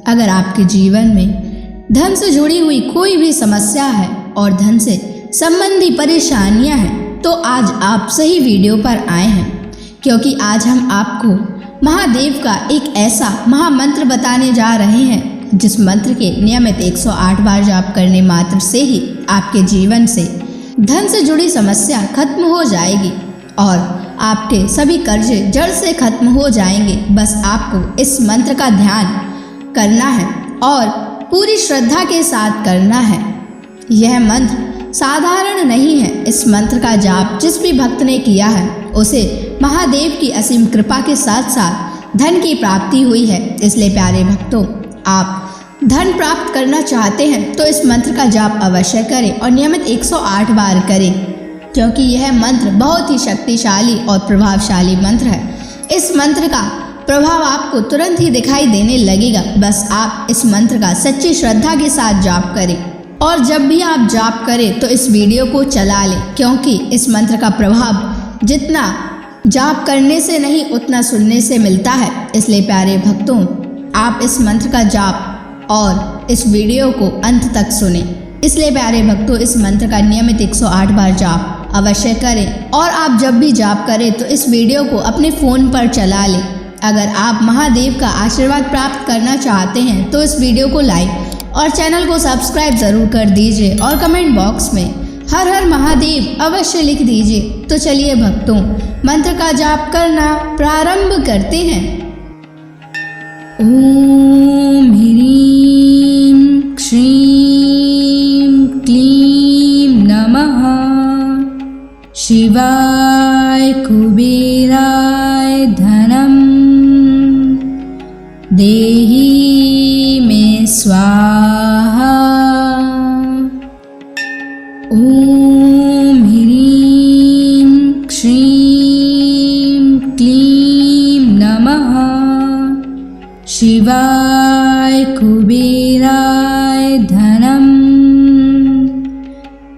अगर आपके जीवन में धन से जुड़ी हुई कोई भी समस्या है और धन से संबंधी परेशानियां हैं तो आज आप सही वीडियो पर आए हैं, क्योंकि आज हम आपको महादेव का एक ऐसा महामंत्र बताने जा रहे हैं जिस मंत्र के नियमित 108 बार जाप करने मात्र से ही आपके जीवन से धन से जुड़ी समस्या खत्म हो जाएगी और आपके सभी कर्जे जड़ से खत्म हो जाएंगे। बस आपको इस मंत्र का ध्यान करना है और पूरी श्रद्धा के साथ करना है। यह मंत्र साधारण नहीं है। इस मंत्र का जाप जिस भी भक्त ने किया है उसे महादेव की असीम कृपा के साथ साथ धन की प्राप्ति हुई है। इसलिए प्यारे भक्तों, आप धन प्राप्त करना चाहते हैं तो इस मंत्र का जाप अवश्य करें और नियमित 108 बार करें, क्योंकि यह मंत्र बहुत ही शक्तिशाली और प्रभावशाली मंत्र है। इस मंत्र का प्रभाव आपको तुरंत ही दिखाई देने लगेगा। बस आप इस मंत्र का सच्ची श्रद्धा के साथ जाप करें और जब भी आप जाप करें तो इस वीडियो को चला लें, क्योंकि इस मंत्र का प्रभाव जितना जाप करने से नहीं उतना सुनने से मिलता है। इसलिए प्यारे भक्तों, आप इस मंत्र का जाप और इस वीडियो को अंत तक सुने। इसलिए प्यारे भक्तों, इस मंत्र का नियमित 108 बार जाप अवश्य करें और आप जब भी जाप करें तो इस वीडियो को अपने फ़ोन पर चला लें। अगर आप महादेव का आशीर्वाद प्राप्त करना चाहते हैं तो इस वीडियो को लाइक और चैनल को सब्सक्राइब ज़रूर कर दीजिए और कमेंट बॉक्स में हर हर महादेव अवश्य लिख दीजिए। तो चलिए भक्तों, मंत्र का जाप करना प्रारंभ करते हैं। ओम ह्रीं श्रीं क्लीं नमः शिवाय कुबेराय धनम देहि मे स्वाहा। ओम ह्रीं श्रीं क्लीं नमः शिवाय कुबेराय धनम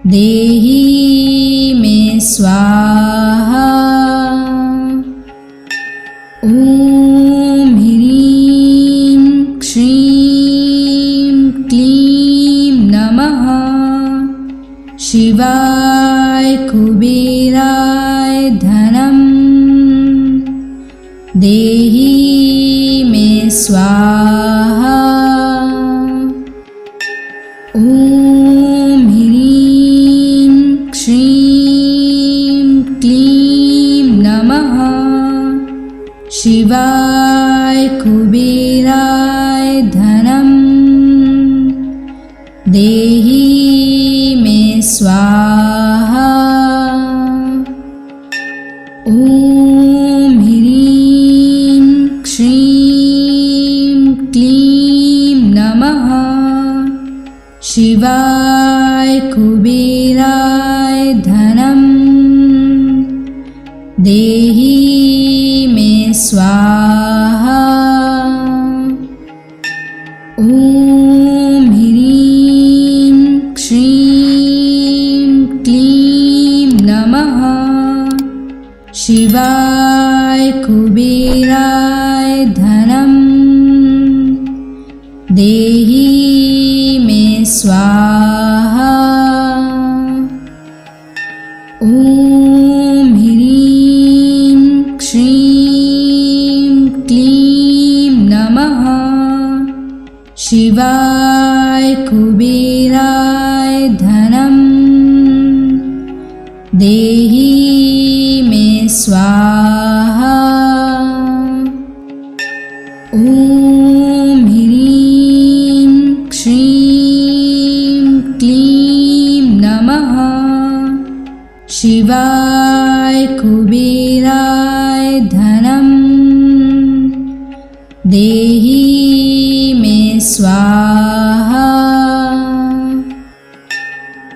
देहि मे स्वाहा। ओम ह्रीं श्रीं क्लीं नमः शिवाय कुबेराय धनम देहि मे स्वाहा। ओम ह्रीं श्रीं क्लीं नमः शिवाय कुबेराय धनम देहि मे स्वाहा। ओम ह्रीं श्रीं क्लीं नमः शिवाय कुबेराय धनम देहि मे स्वाहा। ओम ह्रीं श्रीं क्लीं नमः शिवाय कुबेराय धनम देहि मे स्वाहा। ओम ह्रीं श्रीं क्लीं नमः शिवाय कुबेराय धनम देहि मे स्वाहा। ओम ह्रीं श्रीं क्लीं नमः शिवाय कुबेराय धनम देहि मे स्वाहा।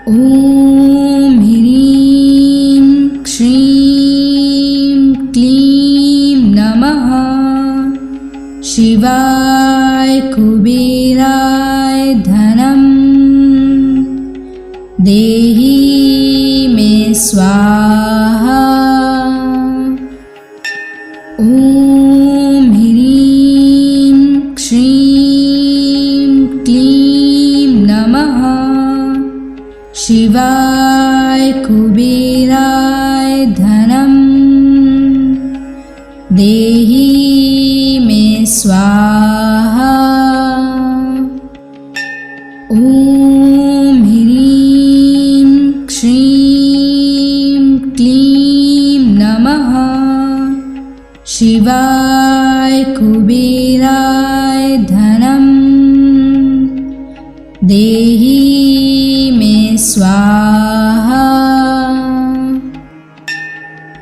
ओम ह्रीं श्रीं क्लीं नमः शिवाय कुबेराय धनम देहि मे स्वाहा। ओम ह्रीं श्रीं कुबेराय धनं देहि मे स्वाहा। ॐ ह्रीं श्रीं क्लीं नमः शिवाय कुबेराय धनं देहि मे स्वाहा।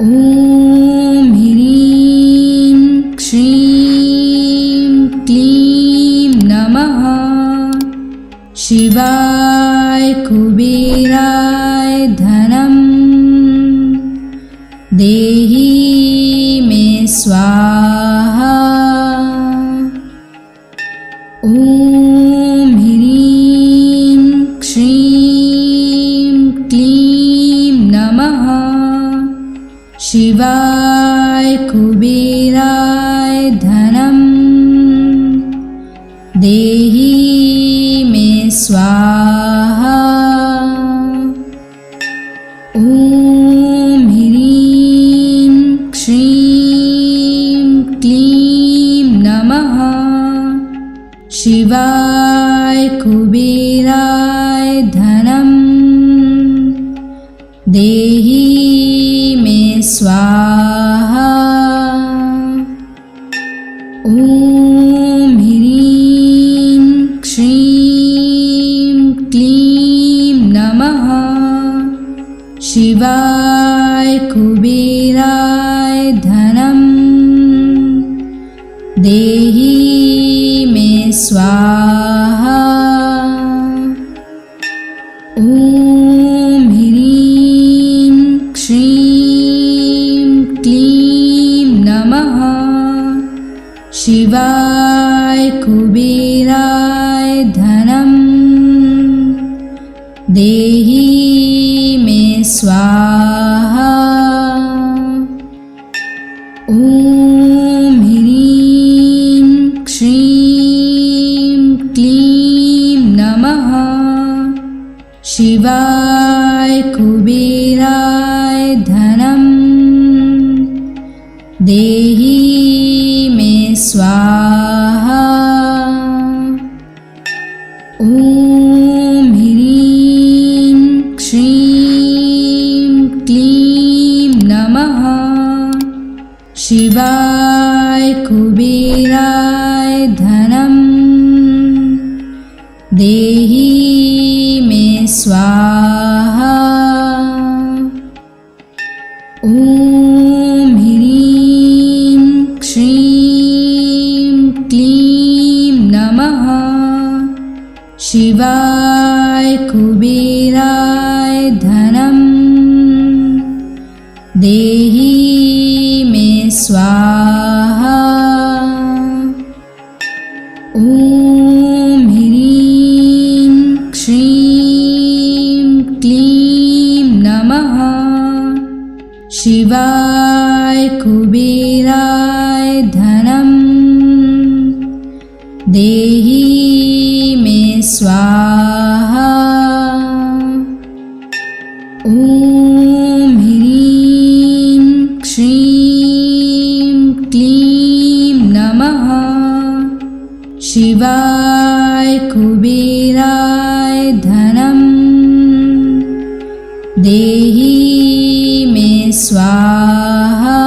ॐ ह्रीं श्रीं क्लीं नमः शिवाय कुबेराय धनं देहि मे स्वाहा। ॐ ह्रीं श्रीं क्लीं नमः शिवाय कुबेराय धनं देहि मे स्वाहा। ॐ ह्रीं श्रीं क्लीं नमः शिवाय कुबेराय धनं देहि मे स्वाहा। ॐ ह्रीं श्रीं क्लीं नमः शिवाय कुबेराय धनं देहि मे स्वाहा। ॐ ह्रीं श्रीं क्लीं नमः शिवाय कुबेराय धनं देहि मे स्वाहा। ॐ ह्रीं श्रीं क्लीं नमः शिवाय कुबेराय धनं देहि मे स्वाहा। ॐ ह्रीं श्रीं क्लीं नमः शिवाय कुबेराय धनं देहि मे स्वाहा। ॐ ह्रीं श्रीं क्लीं नमः शिवाय कुबेराय धनं देहि मे स्वाहा। ॐ ह्रीं श्रीं क्लीं नमः शिवाय कुबेराय धनं देहि मे स्वाहा। ॐ ह्रीं श्रीं क्लीं नमः शिवाय कुबेराय धनं देहि मे स्वाहा।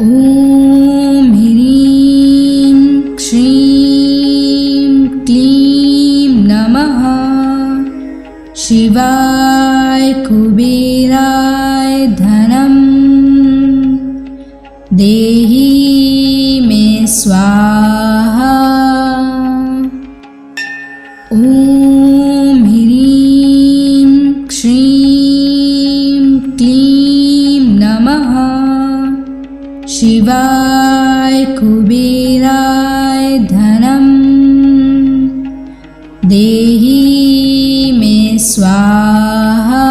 ॐ ह्रीं श्रीं क्लीं नमः शिवाय कुबेराय धनं देहि मे स्वाहा। ॐ ह्रीं श्रीं क्लीं नमः शिवाय कुबेराय धनं देहि मे स्वाहा।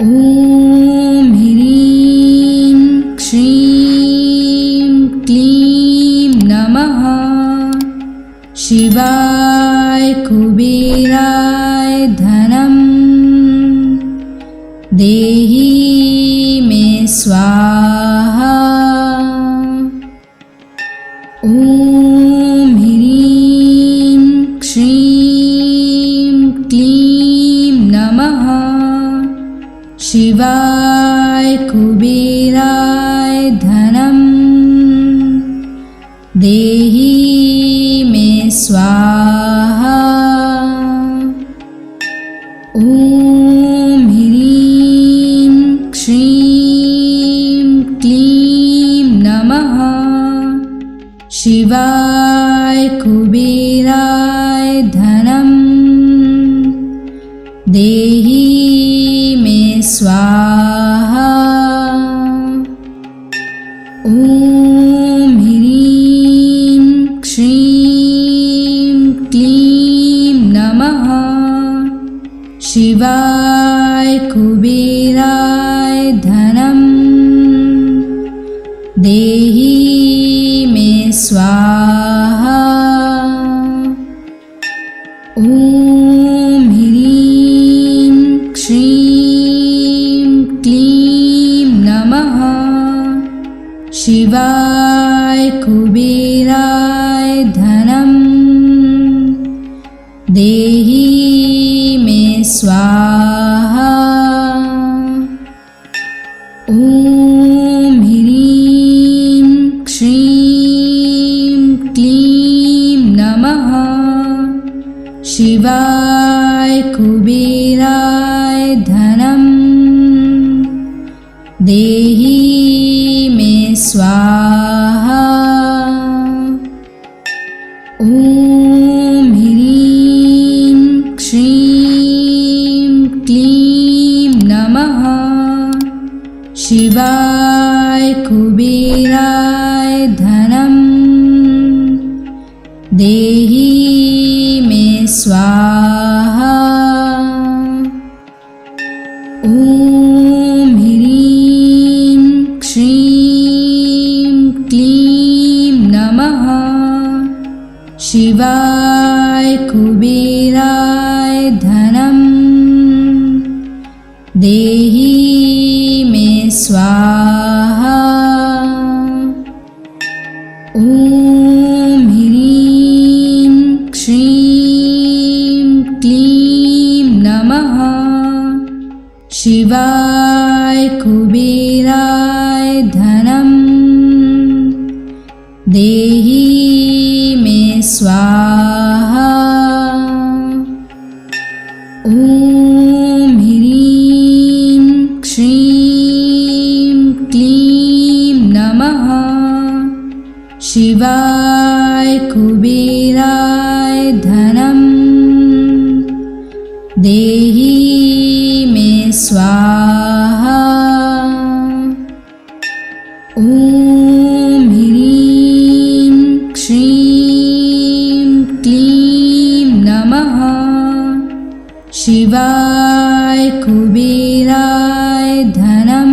ॐ ह्रीं श्रीं क्लीं नमः शिवाय कुबेराय धनं देहि मे स्वाहा। ॐ ह्रीं श्रीं क्लीं नमः शिवाय कुबेराय धनं देहि मे स्वाहा। ॐ ह्रीं श्रीं क्लीं नमः शिवाय कुबेराय धनं देहि मे स्वाहा। ॐ ह्रीं श्रीं क्लीं नमः शिवाय कुबेराय धनं देहि मे स्वाहा। ॐ ह्रीं श्रीं क्लीं नमः शिवाय कुबेराय धनं देहि मे स्वाहा। ॐ ह्रीं श्रीं क्लीं नमः शिवाय कुबेराय धनं देहि मे स्वाहा। ॐ ह्रीं श्रीं क्लीं नमः शिवाय कुबेराय धनं देहि मे स्वाहा। ॐ ह्रीं श्रीं क्लीं नमः शिवाय कुबेराय धनं देहि मे स्वाहा। ॐ ह्रीं श्रीं क्लीं नमः शिवाय कुबेराय धनं देहि मे स्वाहा। ॐ ह्रीं श्रीं क्लीं नमः शिवाय कुबेराय धनं देहि मे स्वाहा। ॐ ह्रीं श्रीं क्लीं नमः शिवाय कुबेराय धनं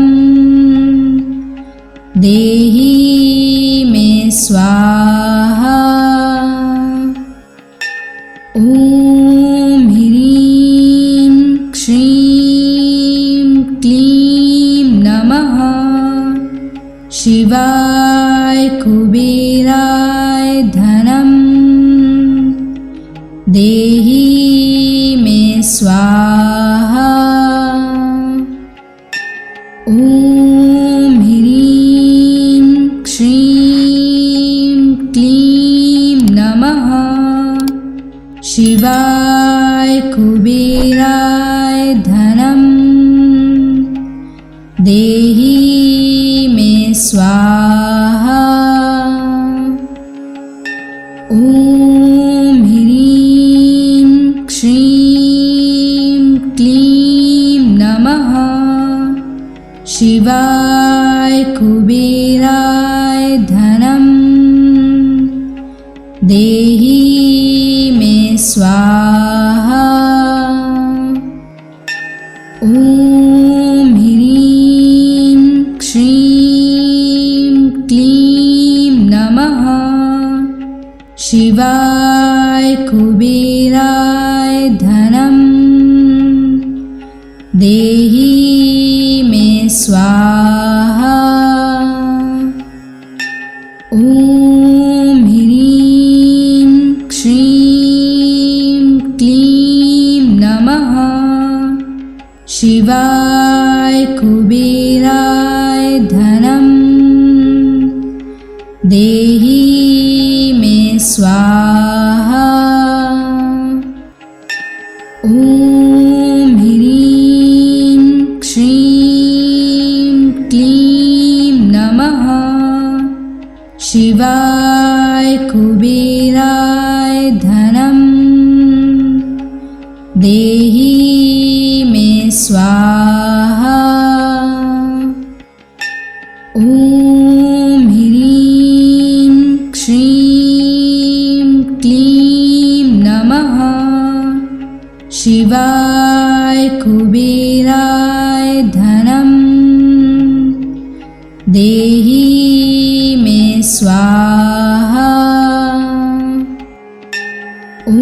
देहि मे स्वाहा। ॐ ह्रीं श्रीं क्लीं नमः शिवाय कुबेराय धनं देहि मे स्वाहा। ॐ ह्रीं श्रीं क्लीं नमः शिवाय कुबेराय धनं देहि मे स्वाहा। ॐ ह्रीं श्रीं क्लीं नमः शिवाय कुबेराय धनं देहि मे स्वाहा। ॐ ह्रीं श्रीं क्लीं नमः शिवाय कुबेराय धनं देहि मे स्वाहा। ॐ ह्रीं श्रीं क्लीं नमः शिवाय कुबेराय धनं देहि मे स्वाहा। ॐ ह्रीं श्रीं क्लीं नमः शिवाय कुबेराय धनं देहि मे स्वाहा। ॐ ह्रीं श्रीं क्लीं नमः शिवाय कुबेराय धनं देहि मे स्वाहा। ॐ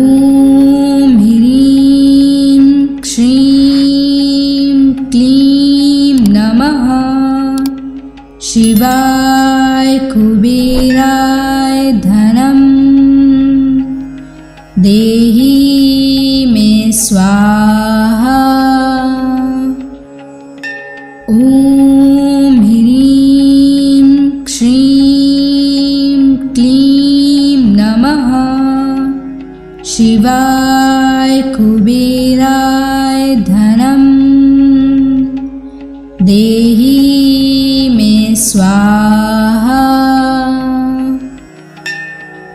ह्रीं श्रीं क्लीं नमः शिवाय कुबेराय धनं देहि मे स्वाहा। ॐ ह्रीं श्रीं क्लीं नमः शिवाय कुबेराय धनं देहि मे स्वाहा।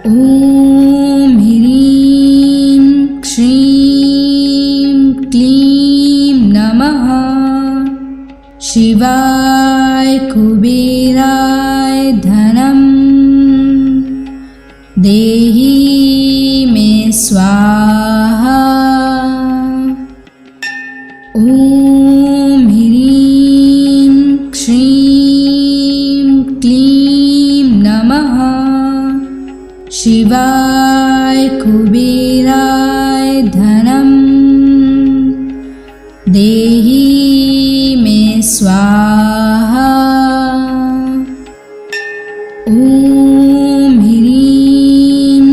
ॐ ह्रीं श्रीं क्लीं नमः शिवाय कुबेराय धनं देहि मे स्वाहा। ॐ ह्रीं श्रीं क्लीं नमः शिवाय कुबेराय धनं देहि मे स्वाहा। ॐ ह्रीं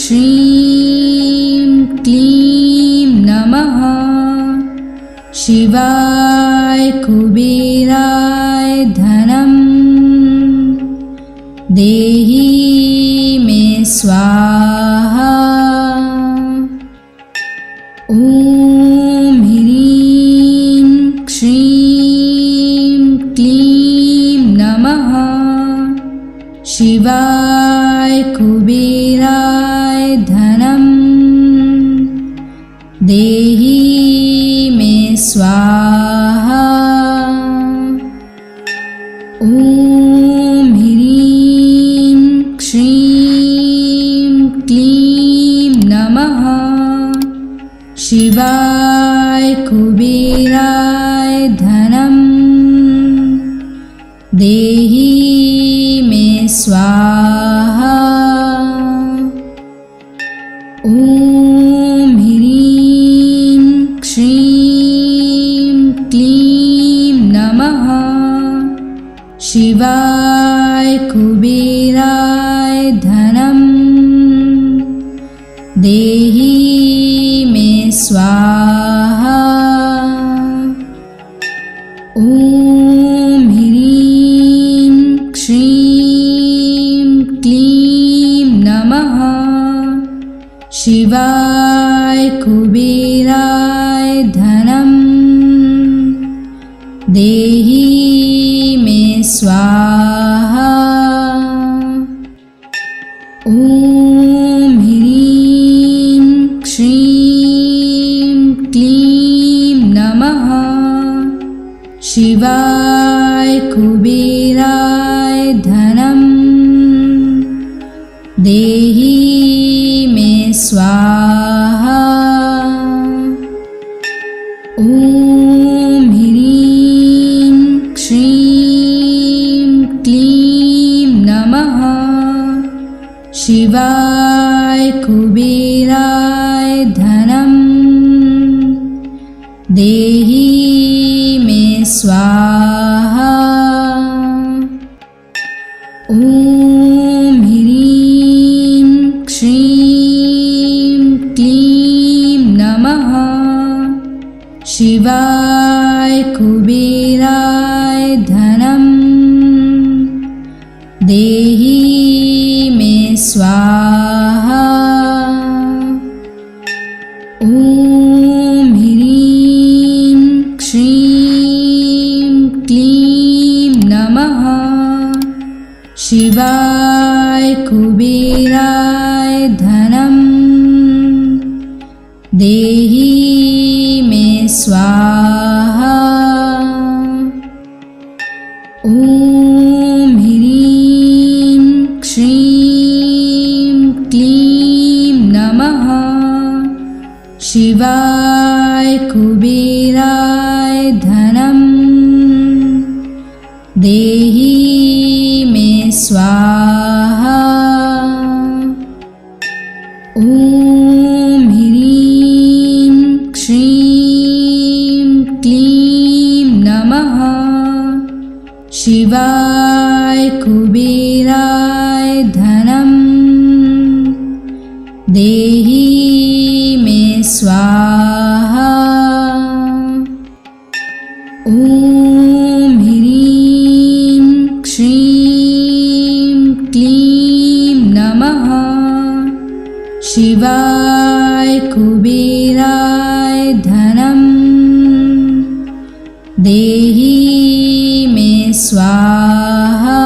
श्रीं क्लीं नमः शिवाय कुबेराय धनं देहि मे स्वाहा। ॐ ह्रीं श्रीं क्लीं नमः शिवाय कुबेराय धनं देहि मे स्वाहा। ॐ ह्रीं श्रीं क्लीं नमः शिवाय कुबेराय धनं देहि मे स्वाहा। ॐ ह्रीं श्रीं क्लीं नमः शिवाय कुबेराय धनं देहि मे स्वाहा। ॐ ह्रीं श्रीं क्लीं नमः शिवाय कुबेराय धनं देहि मे स्वाहा। ॐ ह्रीं श्रीं क्लीं नमः शिवाय कुबेराय धनं देहि मे स्वाहा। ॐ ह्रीं श्रीं क्लीं नमः शिवाय कुबेराय धनं देहि मे स्वाहा। ॐ ह्रीं श्रीं क्लीं नमः शिवाय कुबेराय धनं देहि मे स्वाहा। ॐ ह्रीं श्रीं क्लीं नमः शिवाय कुबेराय धनं देहि मे स्वाहा। ॐ ह्रीं श्रीं क्लीं नमः शिवाय कुबेराय धनं देहि मे स्वाहा। ॐ ह्रीं श्रीं क्लीं नमः शिवाय कुबेराय धनं देहि मे स्वाहा। ॐ ह्रीं श्रीं क्लीं नमः शिवाय कुबेराय धनं देहि मे स्वाहा।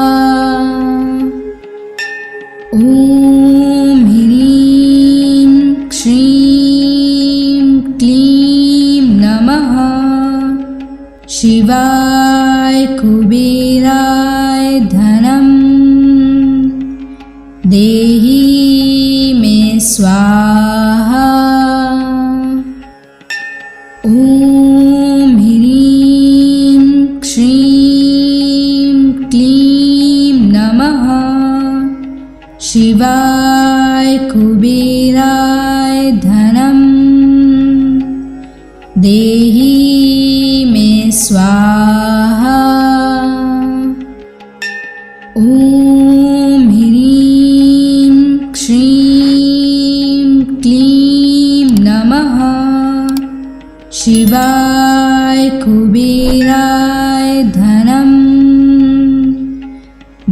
ॐ ह्रीं श्रीं क्लीं नमः शिवाय कुबेराय धनं देहि मे स्वाहा। ॐ ह्रीं श्रीं क्लीं नमः शिवाय कुबेराय धनं देहि मे स्वाहा। ॐ ह्रीं श्रीं क्लीं नमः शिवाय कुबेराय धनं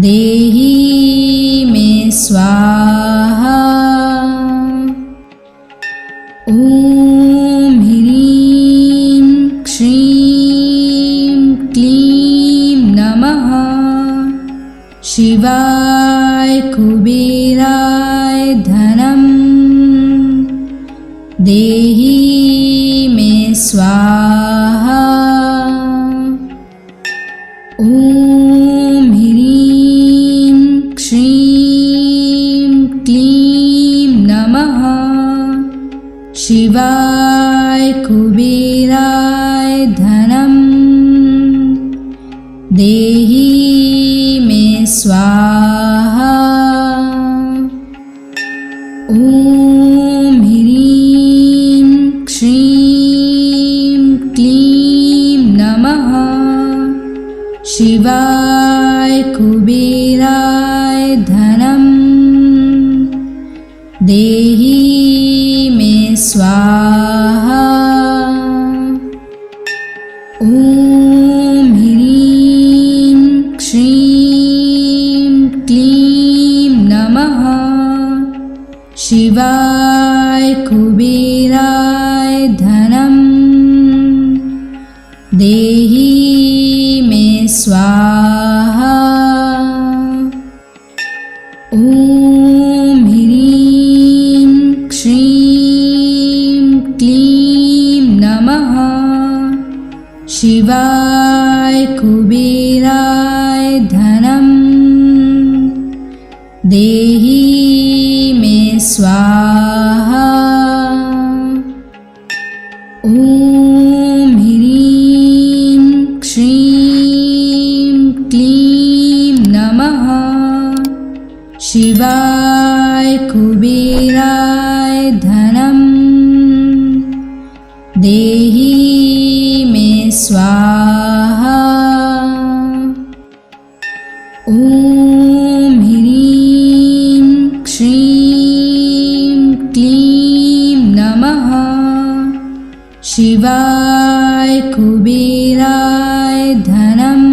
देहि मे स्वाहा। ॐ ह्रीं श्रीं क्लीं नमः शिवाय कुबेराय धनं देहि मे स्वाहा। ॐ ह्रीं श्रीं क्लीं नमः शिवाय कुबेराय धनं देहि मे स्वाहा। ॐ ह्रीं श्रीं क्लीं नमः शिवाय कुबेराय धनं देहि मे स्वाहा। ॐ ह्रीं श्रीं क्लीं नमः शिवाय कुबेराय धनं देहि मे स्वाहा। ॐ ह्रीं श्रीं क्लीं नमः शिवाय कुबेराय धनं देहि मे स्वाहा। ॐ ह्रीं श्रीं क्लीं नमः शिवाय कुबेराय धनं देहि देहि मे स्वाहा। ॐ ह्रीं श्रीं क्लीं नमः शिवाय कुबेराय धनं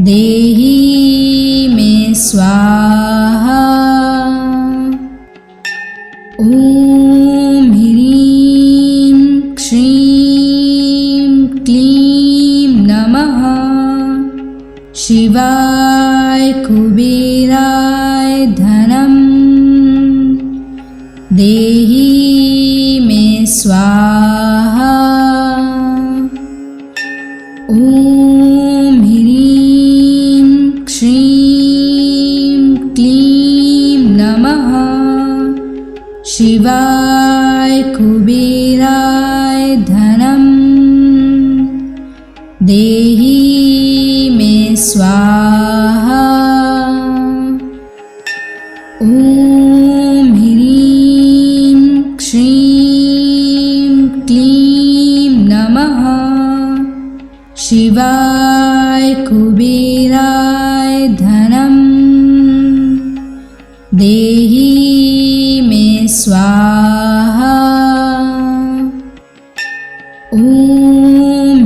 देहि मे स्वाहा। ॐ ह्रीं श्रीं क्लीं नमः शिवाय कुबेराय धनं देहि मे स्वाहा। ॐ ह्रीं श्रीं क्लीं नमः शिवाय कुबेराय धनं देहि मे स्वाहा। ॐ ह्रीं श्रीं क्लीं नमः शिवाय कुबेराय धनं देहि मे स्वाहा। ॐ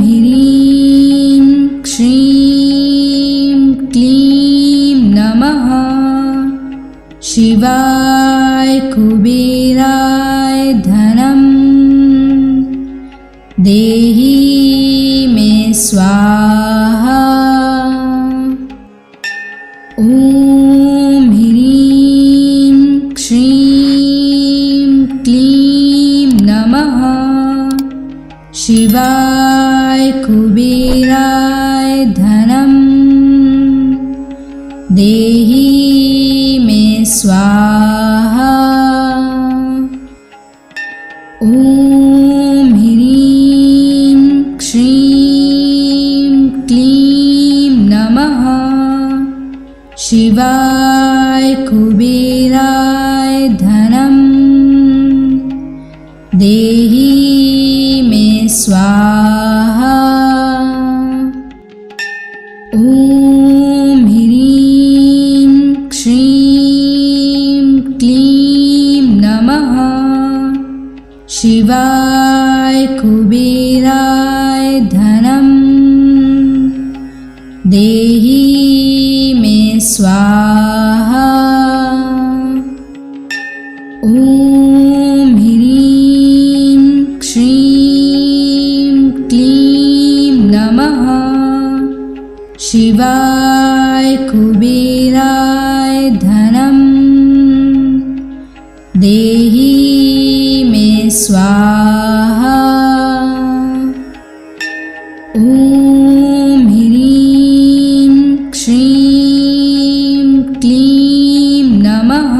ह्रीं श्रीं क्लीं नमः शिवाय कुबेराय धनं देहि मे स्वाहा। ॐ ह्रीं श्रीं क्लीं नमः शिवाय कुबेराय धनं देहि मे स्वाहा। ॐ ह्रीं श्रीं क्लीं नमः शिवाय कुबेराय धनं देहि मे स्वाहा। ॐ ह्रीं श्रीं क्लीं नमः शिवाय कुबेराय धनं देहि मे स्वाहा। ॐ ह्रीं श्रीं क्लीं नमः शिवाय कुबेराय धनं देहि मे स्वाहा। ॐ ह्रीं श्रीं क्लीं नमः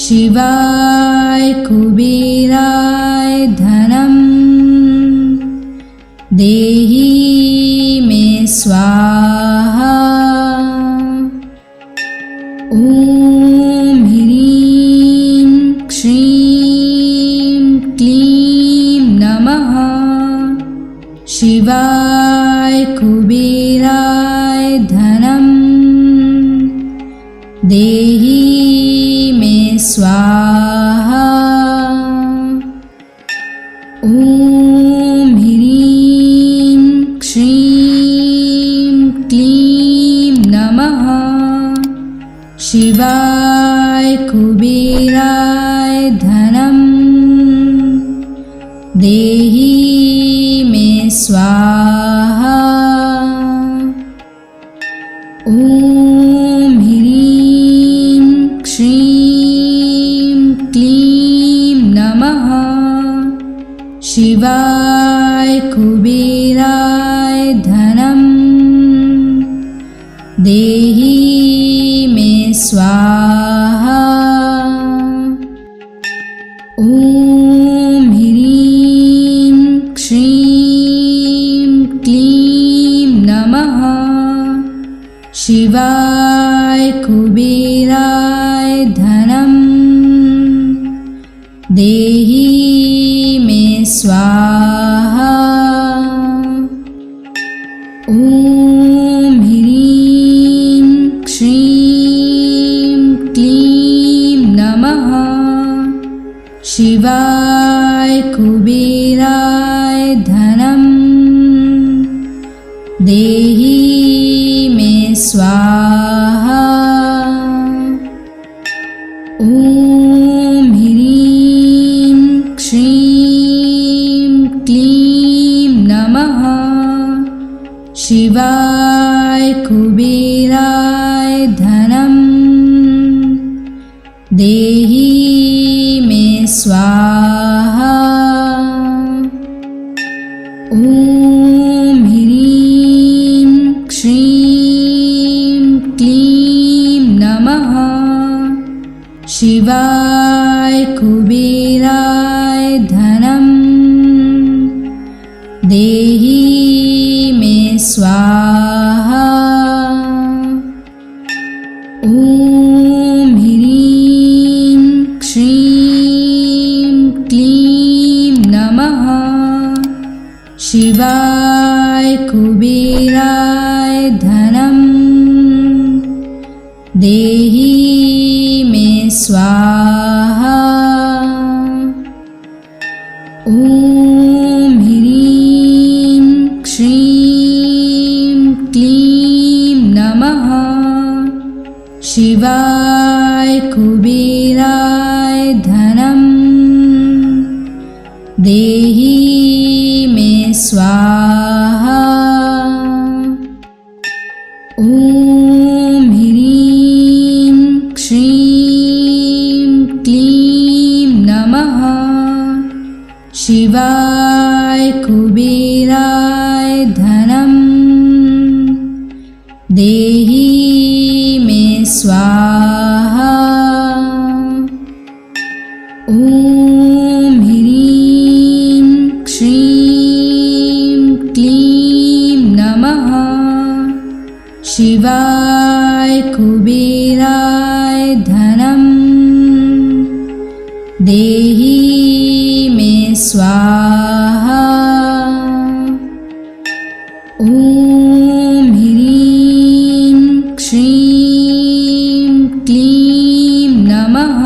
शिवाय कुबेराय धनं देहि मे स्वाहा। ॐ ह्रीं श्रीं क्लीं नमः शिवाय कुबेराय धनं देहि मे स्वाहा। ॐ ह्रीं श्रीं क्लीं नमः शिवाय कुबेराय धनं देहि मे स्वाहा। ॐ ह्रीं श्रीं क्लीं नमः शिवाय कुबेराय धनं देहि मे स्वाहा। ॐ ह्रीं श्रीं क्लीं नमः शिवाय कुबेराय धनं देहि मे स्वाहा। ॐ ह्रीं श्रीं क्लीं नमः शिवाय कुबेराय धनं देहि मे स्वाहा। ॐ ह्रीं श्रीं क्लीं नमः शिवाय कुबेराय धनं देहि मे स्वाहा। ॐ ह्रीं श्रीं क्लीं नमः शिवाय कुबेराय धनं देहि मे स्वाहा। ॐ ह्रीं श्रीं क्लीं नमः शिवाय कुबेराय धनं देहि मे स्वाहा। ॐ ह्रीं श्रीं क्लीं नमः शिवाय कुबेराय धनं देहि मे स्वाहा। ॐ ह्रीं श्रीं क्लीं नमः शिवाय कुबेराय धनं देहि मे स्वाहा। ॐ ह्रीं श्रीं क्लीं नमः शिवाय कुबेराय धनं देहि मे स्वाहा। ॐ ह्रीं श्रीं क्लीं नमः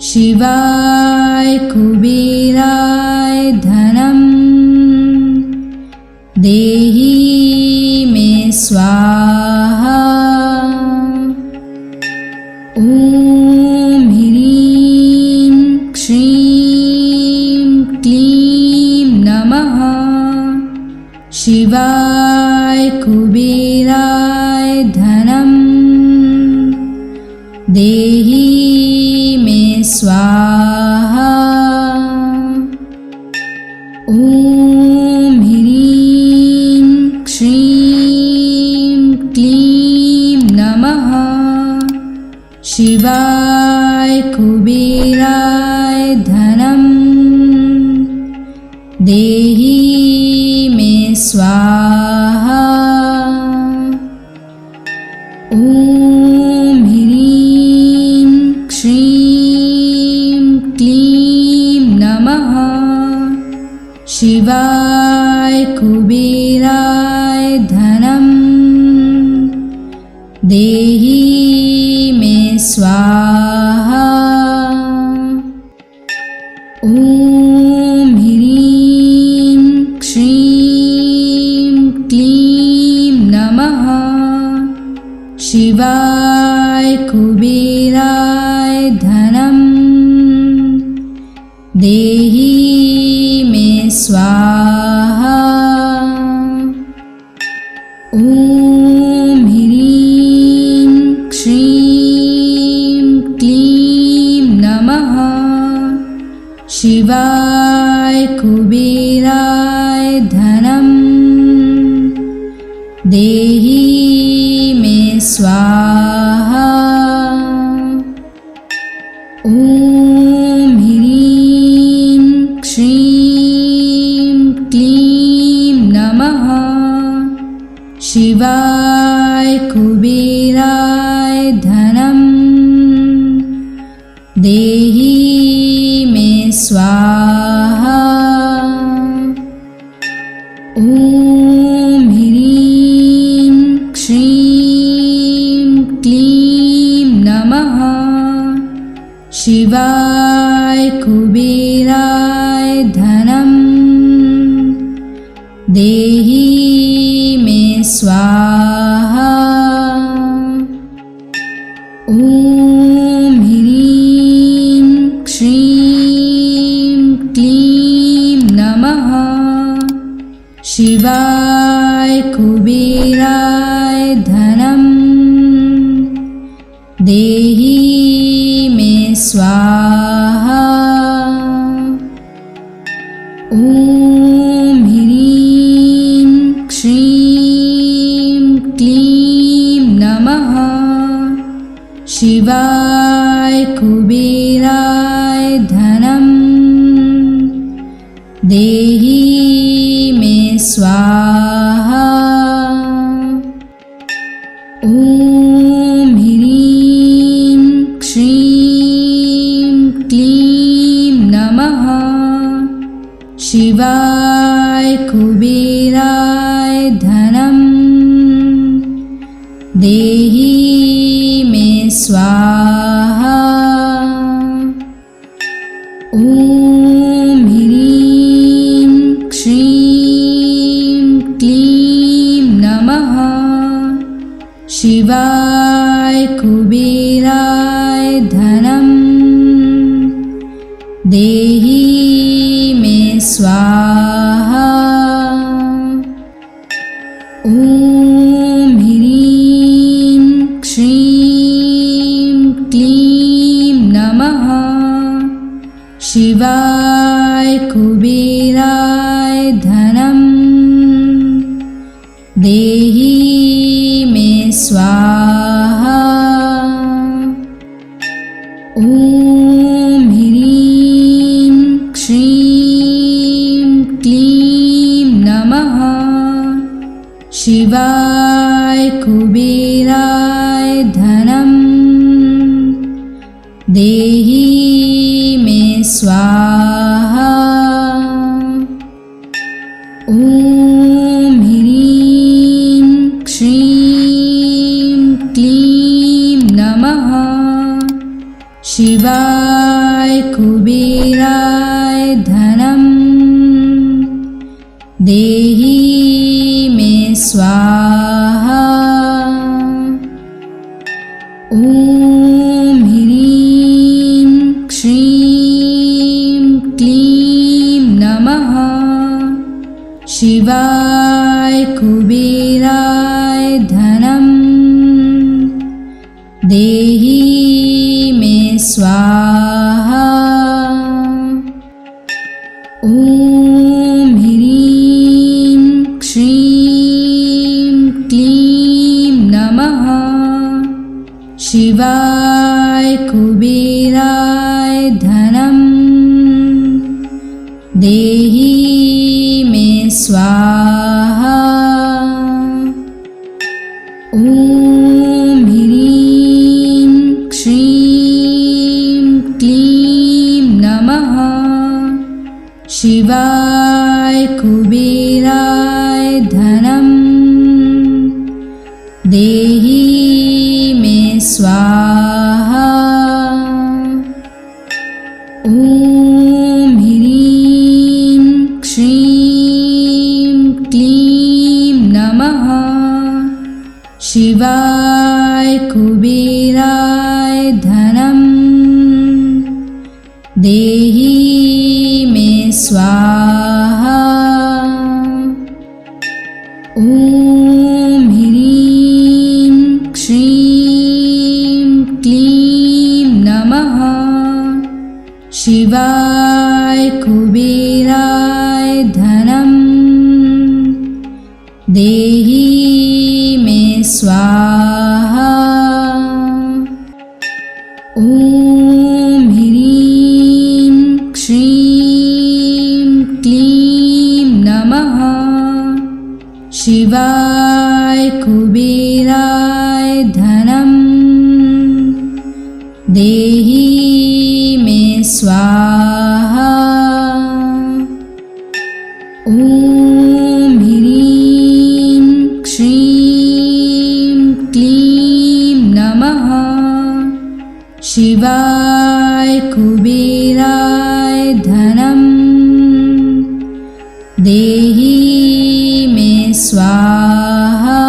शिवाय कुबेराय धनं देहि मे स्वाहा। ॐ ह्रीं श्रीं क्लीं नमः शिवाय कुबेराय धनं देहि मे स्वाहा। ॐ ह्रीं श्रीं क्लीं नमः शिवाय कुबेराय धनं देहि मे स्वाहा। ॐ ह्रीं श्रीं क्लीं नमः शिवाय कुबेराय धनं देहि मे स्वाहा। ॐ ह्रीं श्रीं क्लीं नमः शिवाय कुबेराय धनं देहि मे स्वाहा। ॐ ह्रीं श्रीं क्लीं नमः शिवाय कुबेराय धनं देहि मे स्वाहा। ॐ ह्रीं श्रीं क्लीं नमः शिवाय कुबेराय धनं देहि मे स्वाहा। देहि मे स्वाहा। ॐ ह्रीं श्रीं क्लीं नमः शिवाय कुबेराय धनं देहि मे स्वाहा। ॐ ह्रीं श्रीं क्लीं नमः शिवाय कुबेराय धनं देहि मे स्वाहा। ॐ ह्रीं श्रीं क्लीं नमः शिवाय कुबेराय धनं देहि मे स्वाहा। ॐ ह्रीं श्रीं क्लीं नमः शिवाय कुबेराय धनं देहि मे स्वाहा। ॐ ह्रीं श्रीं क्लीं नमः शिवाय कुबेराय धनं देहि मे स्वाहा। ॐ ह्रीं श्रीं क्लीं नमः शिवाय कुबेराय धनं देहि मे स्वाहा। ॐ ह्रीं श्रीं क्लीं नमः शिवाय कुबेराय धनं देहि मे स्वाहा। ॐ ह्रीं श्रीं क्लीं नमः शिवाय कुबेराय धनं देहि मे स्वाहा। ॐ ह्रीं श्रीं क्लीं नमः शिवाय कुबेराय धनं देहि मे स्वाहा। ॐ ह्रीं श्रीं क्लीं नमः शिवाय कुबेराय धनं देहि मे स्वाहा। ॐ ह्रीं श्रीं क्लीं नमः शिवाय कुबेराय धनं देहि मे स्वाहा। ॐ ह्रीं श्रीं क्लीं नमः शिवाय कुबेराय धनं देहि मे स्वाहा। ॐ ह्रीं श्रीं क्लीं नमः शिवाय कुबेराय धनं देहि मे स्वाहा। ॐ ह्रीं श्रीं क्लीं नमः शिवाय कुबेराय धनं देहि स्वाहा।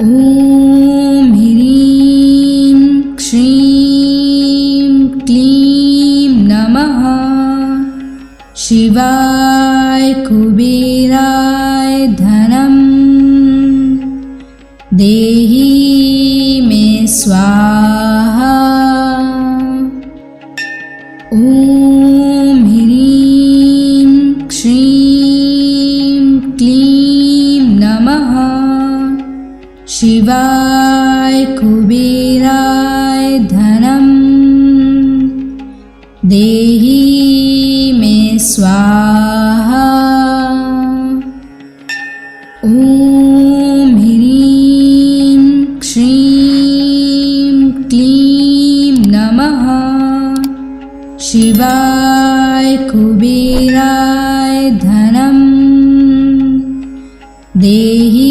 ॐ ह्रीं श्रीं क्लीं नमः शिवाय कुबेराय धनं देहि मे स्वाहा। ॐ ह्रीं श्रीं क्लीं नमः शिवाय कुबेराय धनं देहि मे स्वाहा। ॐ ह्रीं श्रीं क्लीं नमः शिवाय कुबेराय धनं देहि